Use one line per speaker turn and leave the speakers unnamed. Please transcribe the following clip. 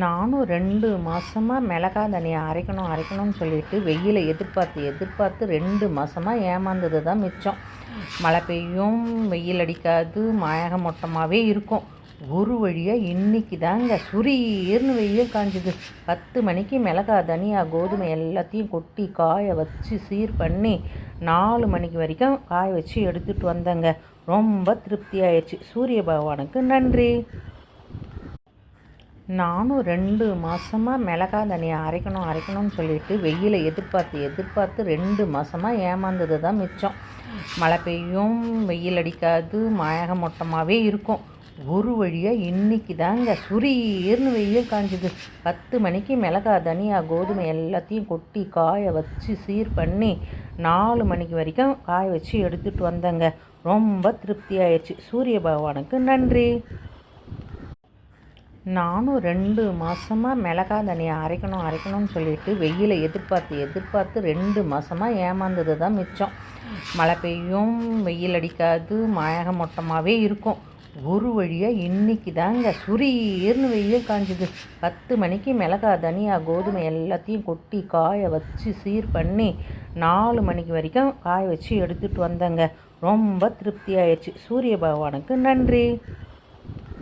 நானும் 2 மாசமா மிளகா தனியா அரைக்கணும்னு சொல்லிட்டு வெயிலை எதிர்பார்த்து 2 மாசமா ஏமாந்தது தான் மிச்சம். மழை பெய்யும், வெயில் அடிக்காது, மேகமூட்டமாகவே இருக்கும். ஒரு வழியாக இன்னைக்கு தாங்க சுரீர்னு வெயில் காஞ்சுது. 10 மணிக்கு மிளகா தனியா கோதுமை எல்லாத்தையும் கொட்டி காய வச்சு சீர் பண்ணி 4 மணிக்கு வரைக்கும் காய வச்சு எடுத்துகிட்டு வந்தேங்க. ரொம்ப திருப்தி ஆயிடுச்சு. சூரிய பகவானுக்கு நன்றி. நானும் 2 மாசமா மிளகா தனியா அரைக்கணும்னு சொல்லிட்டு வெயிலை எதிர்பார்த்து 2 மாசமா ஏமாந்தது தான் மிச்சம். மழை பெய்யும், வெயில் அடிக்காது, மேகமூட்டமாகவே இருக்கும். ஒரு வழியாக இன்னைக்கு தாங்க சுரீர்னு வெயில் காஞ்சுது. 10 மணிக்கு மிளகா தனியா கோதுமை எல்லாத்தையும் கொட்டி காய வச்சு சீர் பண்ணி 4 மணிக்கு வரைக்கும் காய வச்சு எடுத்துகிட்டு வந்தேங்க. ரொம்ப திருப்தி ஆயிடுச்சு. சூரிய பகவானுக்கு நன்றி. நானும் 2 மாசமா மிளகா தனியா அரைக்கணும்னு சொல்லிட்டு வெயிலை எதிர்பார்த்து 2 மாசமா ஏமாந்தது தான் மிச்சம். மழை பெய்யும், வெயில் அடிக்காது, மேகமூட்டமாகவே இருக்கும். ஒரு வழியாக இன்னைக்கு தாங்க சுரீர்னு வெயில் காஞ்சுது. 10 மணிக்கு மிளகா தனியா கோதுமை எல்லாத்தையும் கொட்டி காய வச்சு சீர் பண்ணி 4 மணிக்கு வரைக்கும் காய வச்சு எடுத்துகிட்டு வந்தேங்க. ரொம்ப திருப்தி ஆயிடுச்சு. சூரிய பகவானுக்கு நன்றி.